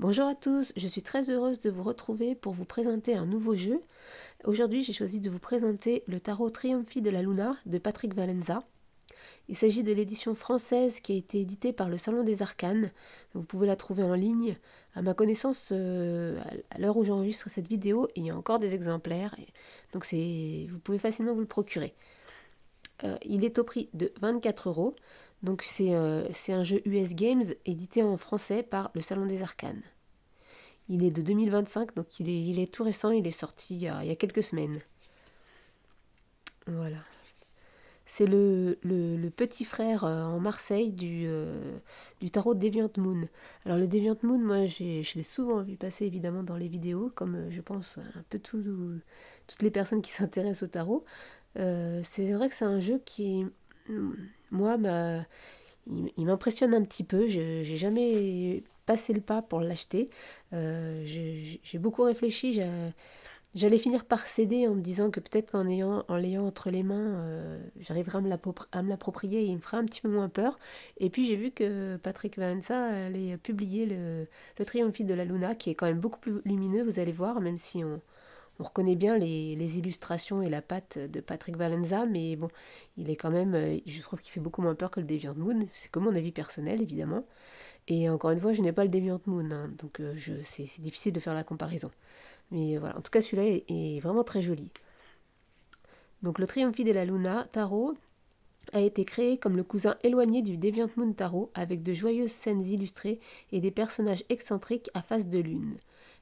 Bonjour à tous, je suis très heureuse de vous retrouver pour vous présenter un nouveau jeu. Aujourd'hui, j'ai choisi de vous présenter le tarot Triomphi de la Luna de Patrick Valenza. Il s'agit de l'édition française qui a été éditée par le Salon des Arcanes. Vous pouvez la trouver en ligne. À ma connaissance, à l'heure où j'enregistre cette vidéo, il y a encore des exemplaires. Donc vous pouvez facilement vous le procurer. Il est au prix de 24 euros. Donc c'est un jeu US Games édité en français par le Salon des Arcanes. Il est de 2025, donc il est tout récent, il est sorti il y a quelques semaines. Voilà. C'est le petit frère en Marseille du tarot de Deviant Moon. Alors le Deviant Moon, moi je l'ai souvent vu passer évidemment dans les vidéos, comme je pense un peu toutes les personnes qui s'intéressent au tarot. C'est vrai que c'est un jeu qui, moi, il m'impressionne un petit peu. J'ai jamais passé le pas pour l'acheter. J'ai beaucoup réfléchi. J'allais finir par céder en me disant que peut-être en l'ayant entre les mains, j'arriverai à me l'approprier et il me fera un petit peu moins peur. Et puis j'ai vu que Patrick Valenza allait publier le Triomphe de la Luna, qui est quand même beaucoup plus lumineux, vous allez voir, même si on reconnaît bien les illustrations et la patte de Patrick Valenza, mais bon, il est quand même, je trouve qu'il fait beaucoup moins peur que le Deviant Moon. C'est que mon avis personnel, évidemment. Et encore une fois, je n'ai pas le Deviant Moon, hein, donc c'est difficile de faire la comparaison. Mais voilà, en tout cas, celui-là est vraiment très joli. Donc le Triomphe de la Luna Tarot a été créé comme le cousin éloigné du Deviant Moon Tarot, avec de joyeuses scènes illustrées et des personnages excentriques à face de lune.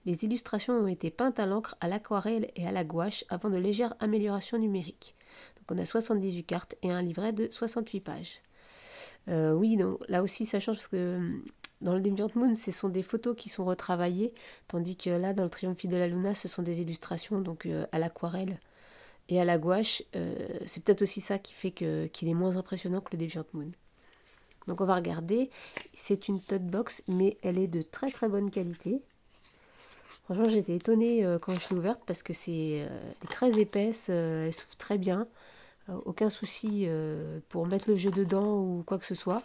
Les illustrations ont été peintes à l'encre, à l'aquarelle et à la gouache avant de légères améliorations numériques. Donc on a 78 cartes et un livret de 68 pages. Oui, donc, là aussi ça change parce que dans le Deviant Moon, ce sont des photos qui sont retravaillées, tandis que là, dans le Triomphe de la Luna, ce sont des illustrations donc à l'aquarelle et à la gouache. C'est peut-être aussi ça qui fait qu'il est moins impressionnant que le Deviant Moon. Donc on va regarder. C'est une tote box, mais elle est de très très bonne qualité. Franchement, j'ai été étonnée quand je l'ai ouverte parce que elle est très épaisse, elle s'ouvre très bien. Aucun souci pour mettre le jeu dedans ou quoi que ce soit.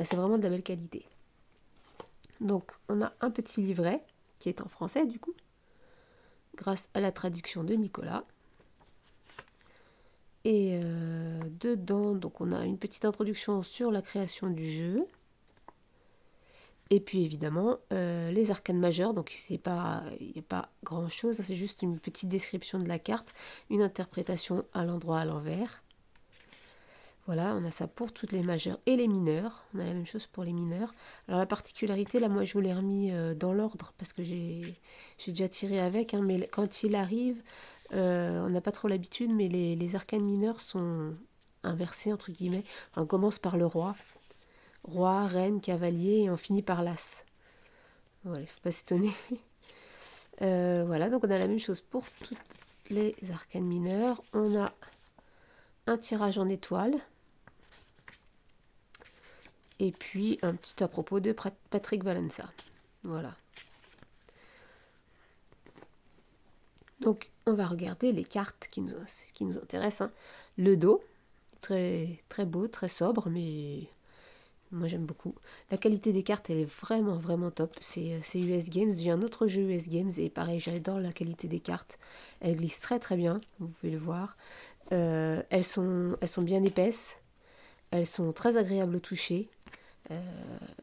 C'est vraiment de la belle qualité. Donc on a un petit livret qui est en français du coup, grâce à la traduction de Nicolas. Et dedans, donc on a une petite introduction sur la création du jeu. Et puis évidemment, les arcanes majeures. Donc il n'y a pas grand chose, c'est juste une petite description de la carte, une interprétation à l'endroit, à l'envers. Voilà, on a ça pour toutes les majeures et les mineurs. On a la même chose pour les mineurs. Alors la particularité, là, moi, je vous l'ai remis dans l'ordre parce que j'ai déjà tiré avec. Hein, mais quand il arrive, on n'a pas trop l'habitude, mais les arcanes mineurs sont inversés, entre guillemets. Enfin, on commence par le roi. Roi, reine, cavalier, et on finit par l'as. Voilà, il ne faut pas s'étonner. Voilà, donc on a la même chose pour toutes les arcanes mineurs. On a un tirage en étoile. Et puis un petit à propos de Patrick Valenza. Voilà. Donc on va regarder les cartes ce qui nous intéresse. Hein. Le dos, très, très beau, très sobre, mais moi j'aime beaucoup. La qualité des cartes, elle est vraiment, vraiment top. C'est US Games. J'ai un autre jeu US Games et pareil, j'adore la qualité des cartes. Elles glissent très, très bien, vous pouvez le voir. Elles sont bien épaisses. Elles sont très agréables au toucher.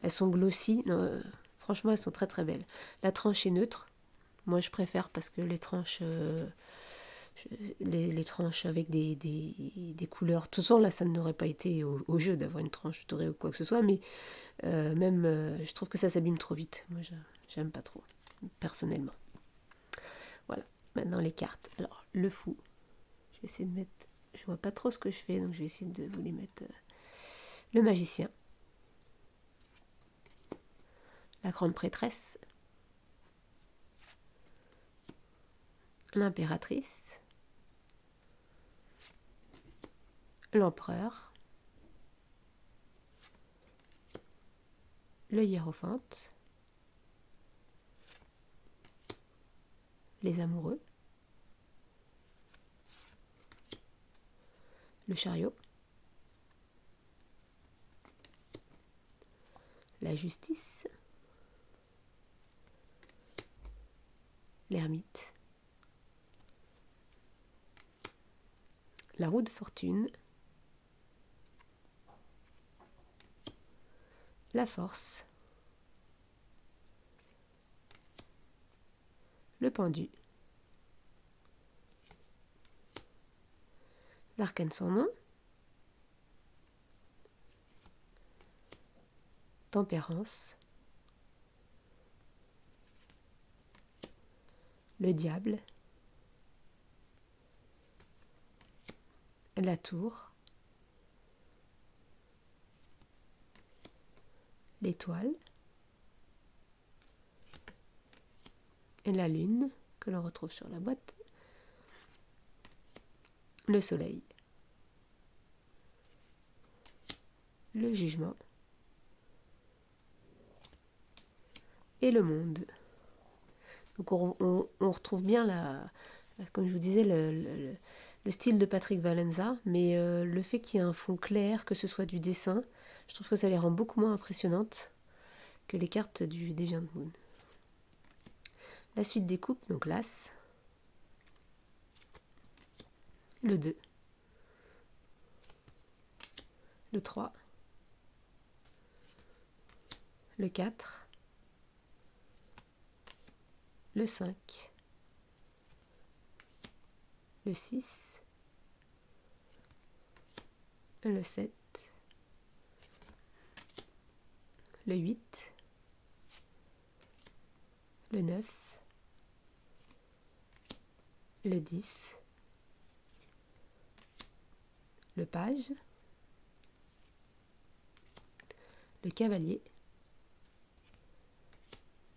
Elles sont glossy. Non, franchement, elles sont très très belles. La tranche est neutre. Moi, je préfère parce que les tranches, les tranches avec des couleurs. De toute façon, là, ça n'aurait pas été au jeu d'avoir une tranche dorée ou quoi que ce soit. Mais même, je trouve que ça s'abîme trop vite. Moi, j'aime pas trop, personnellement. Voilà. Maintenant, les cartes. Alors, le fou. Je vais essayer de mettre. Je vois pas trop ce que je fais, donc je vais essayer de vous les mettre. Le magicien. La grande prêtresse. L'impératrice. L'empereur. Le hiérophante. Les amoureux. Le chariot. La justice. l'ermite, la roue de fortune, la force, le pendu, l'arcane sans nom, tempérance, le diable, la tour, l'étoile, et la lune, que l'on retrouve sur la boîte, le soleil, le jugement et le monde. Donc on retrouve bien, comme je vous disais, le style de Patrick Valenza, mais le fait qu'il y ait un fond clair, que ce soit du dessin, je trouve que ça les rend beaucoup moins impressionnantes que les cartes du Deviant Moon. La suite des coupes, donc l'As, le 2, le 3, le 4, le 5, le 6, le 7, le 8, le 9, le 10, le page, le cavalier,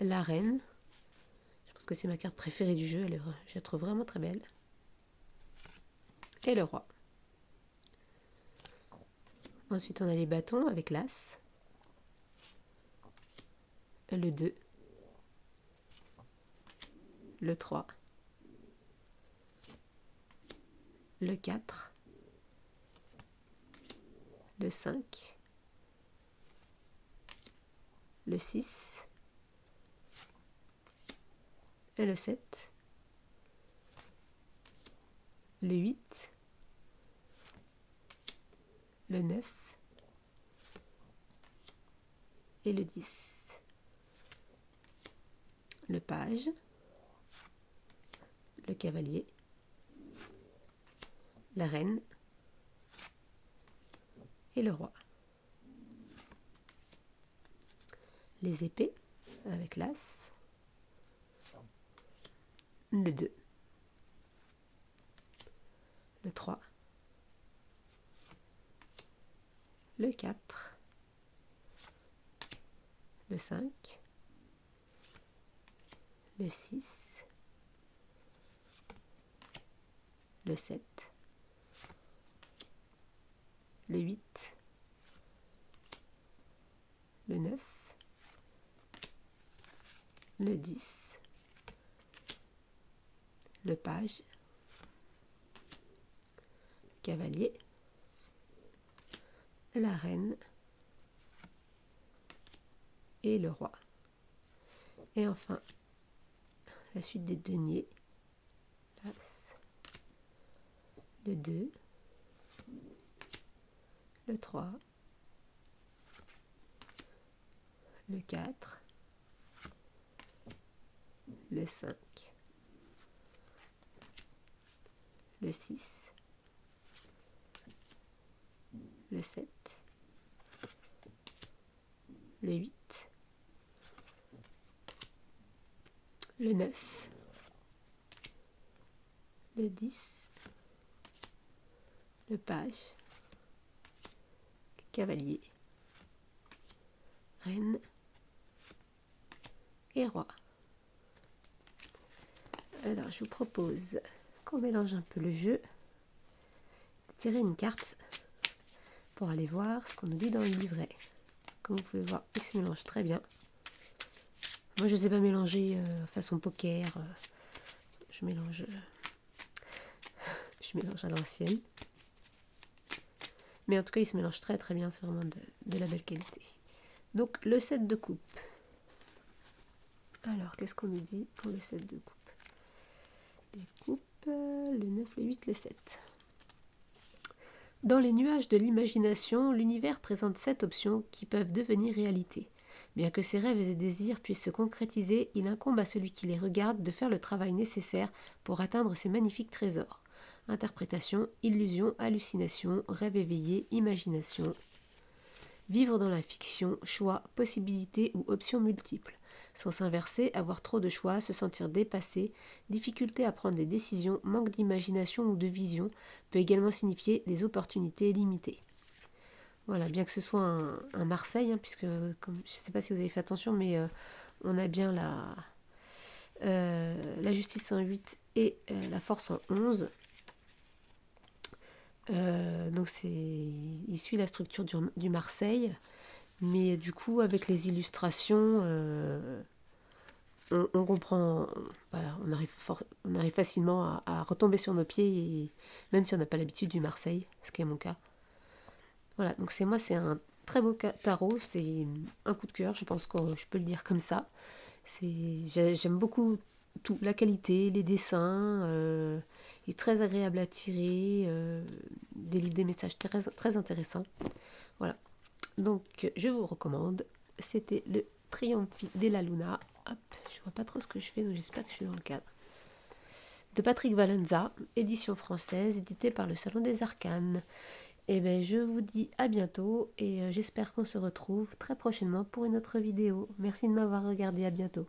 la reine, je pense que c'est ma carte préférée du jeu, je la trouve vraiment très belle, et le roi. Ensuite on a les bâtons avec l'As, le 2, le 3, le 4, le 5, le 6, et le 7, le 8, le 9 et le 10. Le page, le cavalier, la reine et le roi. Les épées avec l'As, le 2, le 3, le 4, le 5, le 6, le 7, le 8, le 9, le 10, le page, le cavalier, la reine et le roi. Et enfin, la suite des deniers, l'As, le 2, le 3, le 4, le 5, le 6, le 7, le 8, le 9, le 10, le page, cavalier, reine et roi. Alors je vous propose qu'on mélange un peu le jeu, de tirer une carte pour aller voir ce qu'on nous dit dans le livret. Comme vous pouvez voir, il se mélange très bien. Moi je ne sais pas mélanger façon poker, je mélange à l'ancienne. Mais en tout cas il se mélange très très bien, c'est vraiment de la belle qualité. Donc le set de coupe. Alors qu'est-ce qu'on nous dit pour le set de coupe? les coupe, le 9, le 8, le 7. Dans les nuages de l'imagination, l'univers présente 7 options qui peuvent devenir réalité. Bien que ces rêves et désirs puissent se concrétiser, il incombe à celui qui les regarde de faire le travail nécessaire pour atteindre ces magnifiques trésors. Interprétation, illusion, hallucination, rêve éveillé, imagination. Vivre dans la fiction, choix, possibilités ou options multiples. Sens inversé, avoir trop de choix, se sentir dépassé, difficulté à prendre des décisions, manque d'imagination ou de vision, peut également signifier des opportunités limitées. Voilà, bien que ce soit un Marseille, hein, puisque comme, je ne sais pas si vous avez fait attention, mais on a bien la justice en 8 et la force en 11. Donc il suit la structure du Marseille, mais du coup avec les illustrations, on comprend, voilà, on arrive facilement à retomber sur nos pieds, et, même si on n'a pas l'habitude du Marseille, ce qui est mon cas. Voilà, donc c'est un très beau tarot, c'est un coup de cœur, je pense que je peux le dire comme ça. J'aime beaucoup tout, la qualité, les dessins, il est très agréable à tirer, délivre des messages très, très intéressants. Voilà, donc je vous recommande, c'était le Trionfi della Luna. Hop, je vois pas trop ce que je fais, donc j'espère que je suis dans le cadre. De Patrick Valenza, édition française, édité par le Salon des Arcanes. Et bien je vous dis à bientôt et j'espère qu'on se retrouve très prochainement pour une autre vidéo. Merci de m'avoir regardé, à bientôt.